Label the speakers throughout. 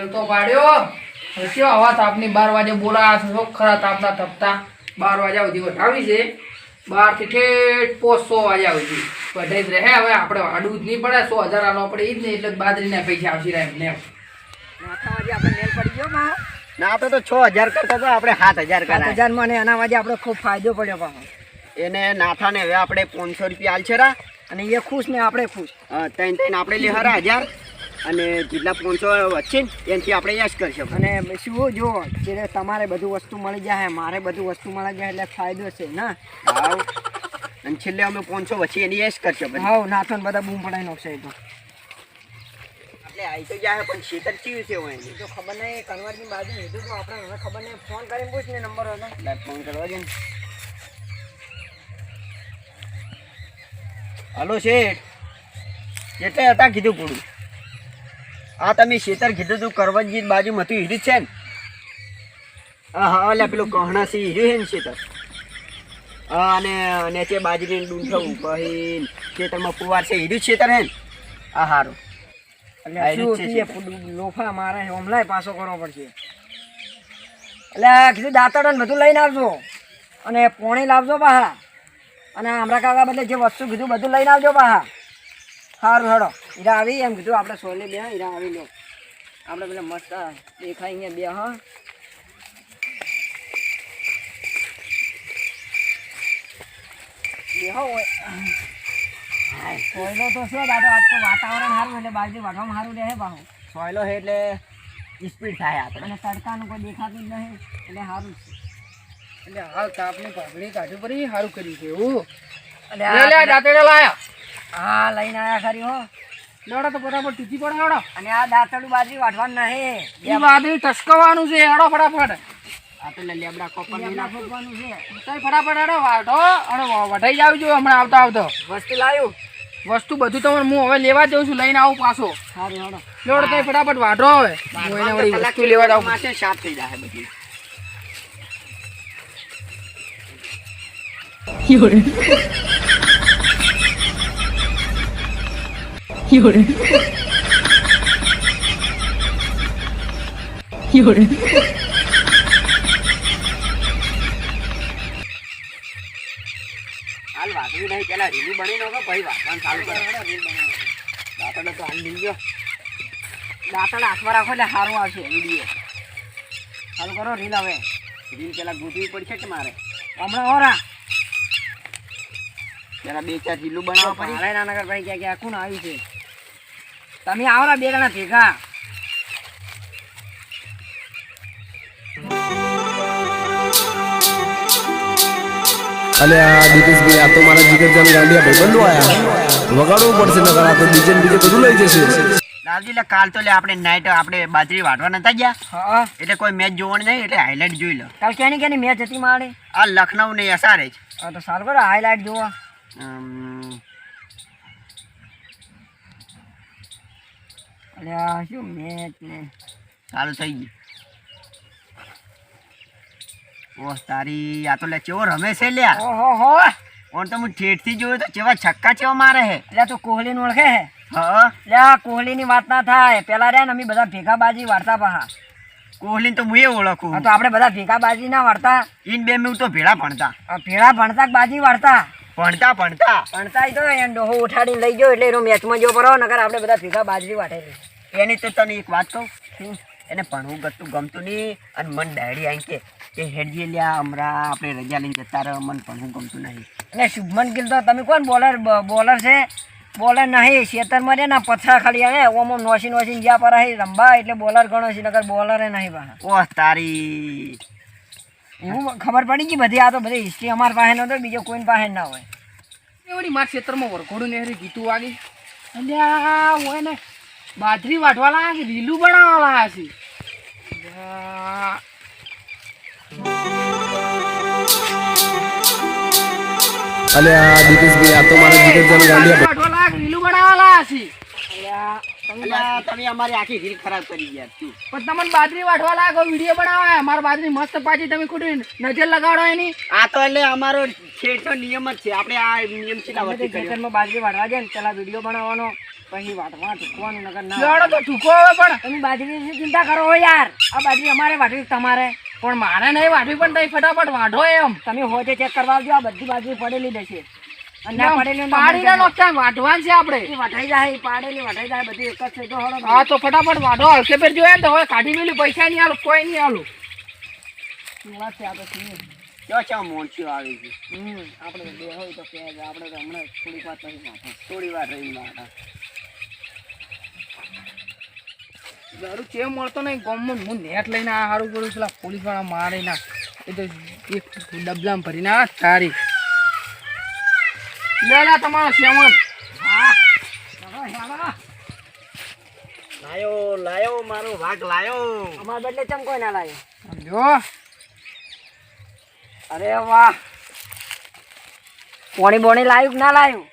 Speaker 1: તો પાડ્યો કેવો હવા તાપની 12 વાગે બોલા છો ખરા તાપના તપતા 12 વાગ્યા સુધી વટાવી છે 12 થી ઠેઠ 500 વાગ્યા સુધી વઢાઈ જ રહે હવે આપણે આડું જ નહીં પડે 100,000 આલો પડે ઈ જ નહીં એટલે બાજરીના પૈસા આવશે રે એમને
Speaker 2: માથા વાજે આપણે મેલ પડી ગયો માં
Speaker 3: ના આપણે તો 6000 કરતા તો આપણે 7000 કરાય
Speaker 2: 7000 માં ને એના વાજે આપણે ખૂબ ફાયદો પડ્યો પાછો
Speaker 3: એને નાથાને હવે આપણે 500 રૂપિયા આલશે રા
Speaker 2: અને એ ખુશ ને આપણે ખુશ
Speaker 3: ત્રણ આપણે લે હરા 1000 અને જેટલા 500 વચ્ચે ને એનાથી આપણે યશ કરશું
Speaker 2: અને શું જો જે તમારે બધું વસ્તુ મળી જાય મારે બધું વસ્તુ મળી જાય એટલે ફાયદો છે ના
Speaker 3: હાવ અને છેલ્લે અમે 500 વચ્ચે એની યશ કરશું
Speaker 2: હાવ નાથન બધા બૂમ પડાઈ નાખશે એ તો
Speaker 3: એટલે આવી તો જાય પણ શેતર ચીયું છે હોય
Speaker 2: તો ખબર નહીં કન્વર્ટની બાજુ લીધું તો આપણે હવે ખબર નહીં ફોન કરીને પૂછ ને નંબર હતો
Speaker 3: એટલે ફોન કરવા દે ને હાલો શેઠ એટલે હતા કીધું પૂરું આ તમે શેતર કીધું તું કરવતજી બાજુમાં હતું હીરી છે ને હા હા એટલે પેલું કહણા સી હીરી છે ને શેતર હા અને નેચે બાજરી ડૂંઠવું પછી ખેતરમાં પુવાર છે હીરી શેતર હે ને હા સારું
Speaker 2: એટલે લોફા મારે હમણાં પાછો કરવો પડશે એટલે કીધું દાંતણ ને બધું લઈને આવજો અને પોણી લાવજો પાહા અને હમણાં કાકા બદલે જે વસ્તુ કીધું બધું લઈને આવજો પાહા સારું હેડો હીરા આવી એમ કીધું આપણે સોલે બે હીરા આવી લો આપણે પેલા મસ્ત દેખાય અહીંયા બે હા બે હોય સોયલો તો છે દાદા આજ તો વાતાવરણ સારું એટલે બાજુ વાઢવામાં સારું રહે બાહુ
Speaker 3: સોયલો છે એટલે સ્પીડ થાય આપણે
Speaker 2: અને તડકાનું કોઈ દેખાતું જ નહીં એટલે સારું છે
Speaker 1: એટલે હાલ તાપની પાઘડી કાઢી પડી સારું કર્યું છે એવું
Speaker 2: એટલે
Speaker 1: લે દાંતેડા લાયા
Speaker 2: હા લઈને આયા ખરી હો
Speaker 1: લેવડો તો બરાબર ટીચી પડે હેડો
Speaker 2: અને આ દાંતડું બાજરી વાઢવાનું નહીં
Speaker 1: એ વાદળી ટસકવાનું છે હેડો ફટાફટ
Speaker 3: આ પેલા લેબડા કોપર
Speaker 2: લેબડા ફૂંકવાનું છે
Speaker 1: તઈ ફટાફટ હેડો વાઢો અને વઢાઈ જાવ જો હમણાં આવતા આવતો
Speaker 2: વસ્તુ લાવ્યું
Speaker 1: વસ્તુ બધું તમને હું હવે લેવા જઉં છું લઈને આવું પાછો
Speaker 2: સારું હેડો
Speaker 1: લેવડો તઈ ફટાફટ વાઢો હવે હું એને વળી વસ્તુ લેવા જાઉં
Speaker 3: માસે સાફ થઈ જાય બધી
Speaker 4: 有人，有人，有人。
Speaker 3: હાલ વાંધું નહીં પેલા રીલું બની નાખો પછી વાંચવાનું ચાલુ કરો દાંતડો તો હાલ લીધો
Speaker 2: દાંતડ હાથમાં રાખો એટલે સારું આવશે વિડીયો સારું કરો રીલ હવે
Speaker 3: રીલ પેલા ગોઠવી પડશે કે મારે
Speaker 2: હમણાં ઓરા
Speaker 3: પેલા 2-4 રીલું બનાવો પછી
Speaker 2: મારે નાનગર ભાઈ ક્યાં કોણ આવ્યું છે તમે આવરા બે જણા ભેગા
Speaker 5: अले दीपेश भाई आ तो मारा जिगर जान गांडिया भाई बंदो आया वगाड़વું પડશે નકર આ તો ડીજે બીજે બધું લઈ જશે
Speaker 3: દાદી લે કાલ તો લે આપણે નાઈટ આપણે બાજરી વાઢવા નતા ગયા
Speaker 2: હા
Speaker 3: એટલે કોઈ મેચ જોવાનું નહીં એટલે હાઈલાઈટ જોઈ લો
Speaker 2: કાલ કેની મેચ હતી મારે
Speaker 3: આ લખનઉ ને એસઆરએચ
Speaker 2: હા તો સારું કરો હાઈલાઈટ જોવા અલ્યા શું મેચ ને
Speaker 3: ચાલુ થઈ ગયું ઓહ તારી આ તો લે ચેવો રમે છે લ્યા
Speaker 2: ઓહો હો
Speaker 3: ઓન તો હું ઠેઠથી જોયો તો ચેવા છક્કા ચેવા મારે હે
Speaker 2: એટલે તું કોહલીને ઓળખે હે
Speaker 3: હા
Speaker 2: એટલે આ કોહલીની વાત ના થાય પેલા રે ને અમે બધા ભેગા બાજી વાળતા પાહા
Speaker 3: કોહલી તો હું એ ઓળખું
Speaker 2: હા તો આપણે બધા ભેગા બાજી ના વાળતા
Speaker 3: ઈન બે મેં તો ભેળા ભણતા
Speaker 2: ભેળા ભણતા કે બાજી વાળતા
Speaker 3: ભણતા ભણતા
Speaker 2: ભણતા તો એને ડોહો ઉઠાડીને લઈ ગયો એટલે એનો મેચમાં જો પરો નકર આપણે બધા ભેગા બાજરી વાટેલી
Speaker 3: એની તો તને એક વાત કહું એને ભણવું ગતું ગમતું નહીં અને મન ડાયરી આવી કે હેડજી લ્યા હમણાં આપણે રજા લઈને જતા રહે મન ભણવું ગમતું નહીં
Speaker 2: એટલે શુભમન ગિલ તો તમે કોણ બોલર છે બોલર નહીં ખેતરમાં રે ને પથરા ખાલી આવે ઓમ નોસી જ્યાં પર રંબા એટલે બોલર ગણો છે નકર બોલરે નહીં પાછા
Speaker 3: ઓહ તારી
Speaker 2: એવું ખબર પડી ગઈ બધી આ તો બધી હિસ્ટ્રી અમારા પાસે નતો બીજો કોઈ પાસે ના હોય
Speaker 1: એવડી મારા ક્ષેત્રમાં વરઘોડું નેહરી ગીતું વાગી અલ્યા હોય ને બાજરી વાઢવા લાયા છે રીલું બનાવવા લાયા છે
Speaker 5: अले दीपेश भाई आ तो मारा जिगर जान गांडिया
Speaker 1: વાઢવા લાયા રીલું બનાવવા લાયા છે
Speaker 2: અલ્યા
Speaker 3: અલ્યા તમે અમારી આખી રીલ ખરાબ કરી ગયા તું.
Speaker 1: પણ તમને બાજરી વાટવા લાગો વિડીયો બનાવે મારા બાજરી મસ્ત પાછી તમે ખોટી નજર લગાડો એની.
Speaker 3: આ તો એટલે અમારો છેટો નિયમ જ છે. આપણે આ નિયમ છે
Speaker 2: અમે તો ખેતરમાં બાજરી વાટવા જાય ને પેલા વિડીયો બનાવવાનો પછી વાટવા ઠૂકવાનું નગર ના
Speaker 1: લેવડો તો ઠૂકો હવે પણ
Speaker 2: તમે બાજરીની ચિંતા કરો હો યાર. આ બાજરી અમારે વાટવી તમારે.
Speaker 1: પણ મારે નહીં વાટવી પણ તમે ફટાફટ વાઢો એમ.
Speaker 2: તમે હોજે ચેક કરવા આવજો. આ બધી બાજરી પડેલી દેશે અને ના પડેલી હોય તો
Speaker 1: પાડી ના નોખતા વાઢવાનું છે આપણે.
Speaker 2: એ વઢાઈ જાય પાડેલી વઢાઈ જાય બધી એક જ છે. જો હળો
Speaker 1: હા તો ફટાફટ વાઢો. હલકે પેર જોઈએ ને તો હવે કાઢી મેલી પૈસા નહીં આલું કોઈ નહીં આલું.
Speaker 2: શું વાત છે આ તો સિંહ.
Speaker 3: જો ચા મોણસીઓ આવી છે.
Speaker 2: આપણે બે હોય તો કે આપણે તો હમણાં થોડીક વાત પછી વાંચો.
Speaker 3: થોડી વાર રહી મારા.
Speaker 1: દારૂ ચેમ મળતો નહીં ગોમમાં હું નેટ લઈને આ સારું કરું પેલા પોલીસ વાળા મારે ના એ તો એક ડબલામાં ભરીને આ તારી લે લે તમારો સેવન.
Speaker 3: લાયો મારો વાઘ લાયો.
Speaker 2: અમારા બદલે ચમ કોઈ ના લાવ્યો.
Speaker 1: સમજો
Speaker 2: અરે વાહ પોણી બોણી લાવ્યું કે ના લાવ્યું.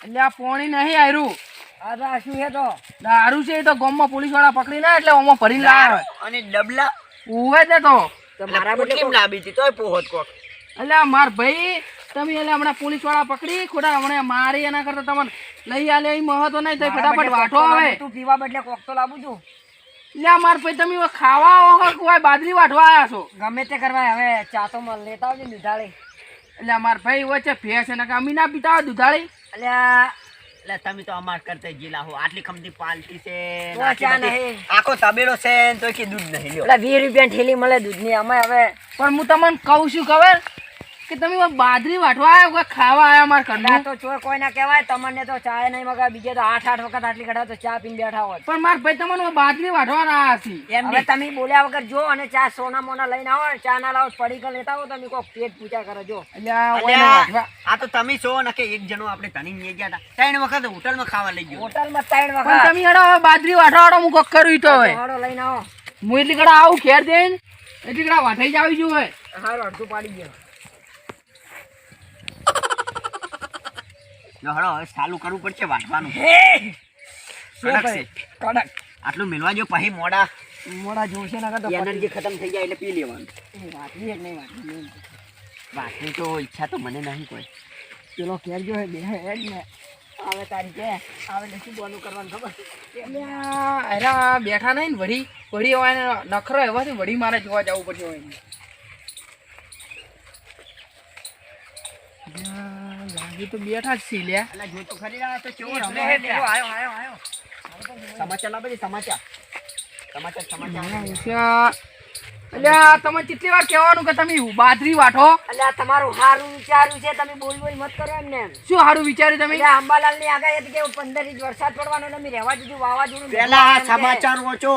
Speaker 1: એટલે આ પોણી નહીં આયરું
Speaker 2: આ તો આ શું છે તો
Speaker 1: દારૂ છે એ તો ગામમાં પોલીસ વાળા પકડી ના એટલે ઓમાં ભરીને લાવે
Speaker 3: અને ડબલા
Speaker 1: ઉવે જ તો.
Speaker 2: મારા બદલે
Speaker 3: કેમ લાવી હતી તોય પોહત કોક.
Speaker 1: એટલે માર ભાઈ તમે એટલે હમણાં પોલીસ વાળા પકડી ખોટા હમણાં મારી એના કરતા તમને લઈ આલે એ મહત્વ નહીં તો ફટાફટ વાઠો આવે.
Speaker 2: તું પીવા બદલે કોક તો લાવું છું.
Speaker 1: એટલે માર ભાઈ તમે હવે ખાવા આવો કોઈ બાજરી વાટવા આવ્યા છો.
Speaker 2: ગમે તે કરવા હવે ચા તો લેતા આવજો દુધાળી.
Speaker 1: એટલે માર ભાઈ વચ્ચે ભેંસ એને અમી ના પીતા હોય દુધાળી.
Speaker 3: એટલે તમે તો અમાર કરતા જીલા હો. આટલી ખમતી પાલટી છે
Speaker 2: તો ચા નહીં.
Speaker 3: આખો તબેલો છે ને તોય કે દૂધ નહીં લ્યો.
Speaker 2: એટલે 20 રૂપિયા ઠેલી મળે દૂધની. અમે હવે
Speaker 1: પણ હું તમને કહું છું ખબર કે તમે હવે બાજરી વાટવા આવ્યા કોઈ ખાવા આવ્યા માર
Speaker 2: આ
Speaker 1: ઘરનું.
Speaker 2: તો ચોર કોઈ ના કહેવાય. તમને તો ચા નહીં મગા બીજે તો 8 વખત આટલી ઘડા તો ચા પીને બેઠા હોત.
Speaker 1: પણ માર ભાઈ તમને હવે બાજરી વાટવા આવ્યા છીએ.
Speaker 2: હવે તમે બોલ્યા વગર જો અને ચા સોના મોના લઈને આવો ને ચા ના લાવો પડી કર લેતા આવો તમે કોઈ પેટ પૂજા કરો જો.
Speaker 1: એટલે આ ઓયના વાટવા.
Speaker 3: આ તો તમે છો ને કે એક જણો આપણે તણી લઈ ગયા હતા 3 વખત હોટલમાં ખાવા લઈ ગયો.
Speaker 2: હોટલમાં 3
Speaker 1: પણ
Speaker 2: વખત
Speaker 1: તમે હેડો હવે બાજરી વાટવા વાળો હું કોક કરું ઈ તો હવે
Speaker 2: હાડો લઈને આવો.
Speaker 1: હું એટલી કડા આવું ઘેર દઈને એટલી કડા વાટાઈ જ આવી જુ હવે.
Speaker 2: હારું અડધું પાડી ગયો.
Speaker 3: જો હળો હવે ચાલુ કરવું પડશે વાટવાનું.
Speaker 2: શું
Speaker 3: કડક છે.
Speaker 2: કડક
Speaker 3: આટલું મિલવા જો પછી મોડા
Speaker 2: મોડા જોશે નકર તો
Speaker 3: એનર્જી ખતમ થઈ જાય એટલે પી લેવાનું.
Speaker 2: વાટલી જ નહીં વાટલી.
Speaker 3: વાટની તો ઈચ્છા તો મને નહીં કોઈ.
Speaker 2: પેલો કેર જો હે બે હેડ ને આવે તારી કે આવે ને શું બોનું કરવાનું ખબર.
Speaker 1: એટલે આ એરા બેઠા નહીં ને વળી હવે એને નખરો એવાથી વળી મારે જોવા જવું પડશે હવે એને. લાગી તો બેઠા જ છીએ લ્યા.
Speaker 3: એટલે જો તો ખરી આ તો કેવો
Speaker 2: રમે
Speaker 3: રમે
Speaker 2: હે
Speaker 3: છે.
Speaker 2: પેલો આયો આયો આયો.
Speaker 3: સમાચાર લાવે છે સમાચાર. સમાચાર.
Speaker 1: એટલે આ તમે કેટલી વાર કહેવાનું કે તમે બાજરી વાટો.
Speaker 2: એટલે આ તમારું હારું વિચાર્યું છે તમે બોલ બોલ મત કરો એમને.
Speaker 1: શું સારું વિચાર્યું તમે.
Speaker 2: એટલે અંબાલાલ ની આગાહી હતી કે 15 ઇંચ વરસાદ પડવાનો એટલે અમે રહેવા દીધું વાવાઝોડું.
Speaker 3: પેલા આ સમાચાર વાંચો.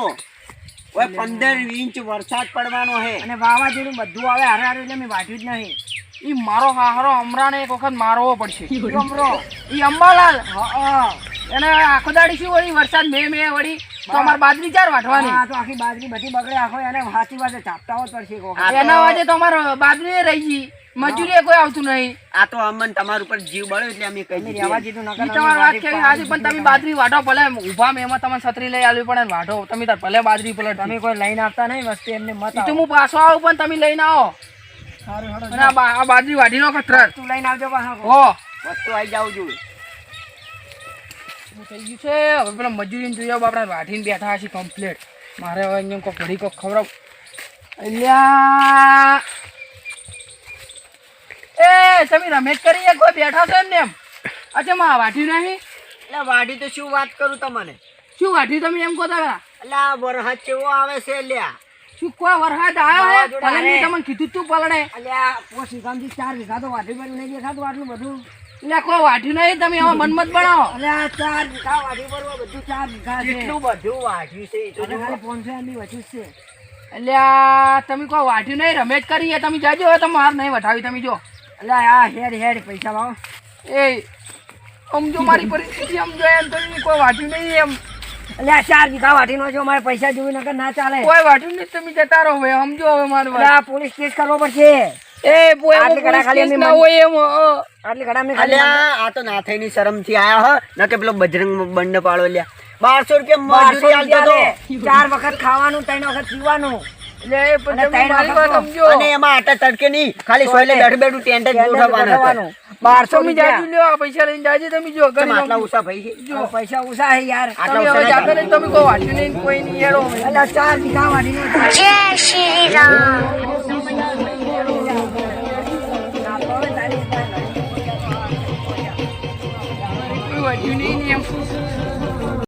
Speaker 3: ઓય 15 ઇંચ વરસાદ પડવાનો હે.
Speaker 2: અને વાવાઝોડું બધું આવે હારે હારે એટલે મેં વાટ્યું જ નહીં.
Speaker 1: ઈ મારો હારો હમણાં એક વખત મારવો પડશે.
Speaker 2: ગમરો.
Speaker 1: ઈ અંબાલાલ
Speaker 2: હા
Speaker 1: એને આખો દાડી શું વળી વરસાદ મે વળી તો અમારે બાજરી ચાર વાટવાની.
Speaker 2: હા તો આખી બાજરી બધી બગડે આખો એને સાચી વાત ચાપતા હોત પડશે એક વખત.
Speaker 1: એના વાજે તો અમારે બાજરી રહી ગઈ મજૂરી કોઈ આવતું નહીં.
Speaker 3: આ તો અમન તમારા ઉપર જીવ બળ્યો એટલે અમે કહી
Speaker 2: અમે
Speaker 3: દીધું.
Speaker 2: રહેવા દીધું નકર
Speaker 1: ઈ તમારી વાત કેવી સાચી પણ તમે બાજરી વાટો ભલે ઊભા મેં એમાં તમને છત્રી લઈ આલવી પડે ને વાટો તમે તાર ભલે બાજરી પલટ.
Speaker 2: તમે કોઈ લઈને આવતા નહીં વસ્તુ એમને મત
Speaker 1: ઈ તો હું પાછો આવું પણ તમે લઈને આવો
Speaker 2: સારું
Speaker 1: અને આ બાજરી વાટી નો કતરત.
Speaker 2: તું લઈને આવજો પાછા.
Speaker 1: હો
Speaker 3: વસ્તુ આવી જાવ જોઈએ.
Speaker 1: શું થઈ ગયું છે હવે પેલા મજૂરીને જોઈએ આપણે વાટીને બેઠા છીએ કમ્પ્લીટ. મારે હવે અહીંયા કોઈ ઘડી કોઈ ખબર અલ્યા એ તમે રમેશ કરી કોઈ બેઠા છો એમને એમ. અચ્છા માં વાટ્યું નહીં.
Speaker 3: એટલે વાડી તો શું વાત કરું તમને.
Speaker 1: શું વાટ્યું તમે એમ કહો હતા.
Speaker 3: એટલે આ વરસાદ કેવો આવે છે લ્યા.
Speaker 1: શું કોઈ વરસાદ આવ્યો હે
Speaker 2: વાવાઝોડા
Speaker 1: પલળની
Speaker 2: આવે.
Speaker 1: તમને કીધું તું પલળે.
Speaker 2: અલ્યા પોસ વીઘામાંથી 4 વીઘા તો વાઢી પર નહીં દેખાતું આટલું બધું.
Speaker 1: એટલે કોઈ વાટ્યું નહીં તમે હવે મનમત બનાવો.
Speaker 2: અલ્યા 4 વીઘા વાઢી પર બધું 4 વીઘા છે.
Speaker 3: કેટલું બધું વાઢ્યું છે એ તો
Speaker 2: અને
Speaker 3: જુઓ.
Speaker 2: ખાલી 500 MB વચ્ચે જ છે.
Speaker 1: એટલે તમે કોઈ વાટ્યું નહીં રમેશ કરી તમે જાજો હવે તમે માર નહીં વટાવી તમે જો.
Speaker 2: અલ્યા આ હેડ હેડ પૈસા લાવો.
Speaker 1: એ સમજો મારી પરિસ્થિતિ સમજો એમ તમે કોઈ વાટ્યું નહીં એમ.
Speaker 2: અલ્યા 4 વીઘા વાઢીનો જો મારે પૈસા જોઈ નકર ના ચાલે.
Speaker 1: કોઈ વાટ્યું નહીં તમે જતા રહો હવે સમજો હવે મારું વાત.
Speaker 2: અલ્યા પોલીસ કેસ કરવો પડશે.
Speaker 1: એ બોય
Speaker 2: આટલી ઘડા ખાલી
Speaker 1: ખાલી
Speaker 2: એમની
Speaker 1: ના હોય એમ
Speaker 2: આટલી ઘડા મેં ખાલી
Speaker 3: અલ્યા આ તો નાથાઈની શરમથી આયા હ ન કે પેલો બજરંગ બંને પાડો લ્યા. રૂપિયા મજૂરી આલતો તો.
Speaker 2: 4 વખત ખાવાનું 3 વખત પીવાનું
Speaker 1: એટલે એ પણ
Speaker 2: અને
Speaker 1: તમે
Speaker 2: ત્રણ
Speaker 1: મારી વાત
Speaker 2: વખતનું.
Speaker 1: સમજો.
Speaker 3: અને એમાં આટા તડકે નહીં, ખાલી સોયલે બેઠું ટેન્ટ જ ગોઠવવાના હતા.
Speaker 2: 1200
Speaker 1: તમે જાજુ લ્યો, આ પૈસા લઈને જાજે તમે જો
Speaker 3: તમે
Speaker 1: કરી
Speaker 3: આટલા
Speaker 1: નાખો.
Speaker 3: ઓછા ભાઈ છે?
Speaker 2: જો પૈસા ઓછા હે યાર.
Speaker 3: આટલા
Speaker 1: તમે
Speaker 3: ઓછા
Speaker 1: હવે
Speaker 3: ના
Speaker 1: જાતે
Speaker 3: ચાલે.
Speaker 1: નહીં, તમે કોઈ વાંચ્યું નહીં, કોઈ નહીં હેડો.
Speaker 2: એટલે 4 વીઘા વાડીનું
Speaker 1: કોઈ વાંચ્યું નહીં ને એમ.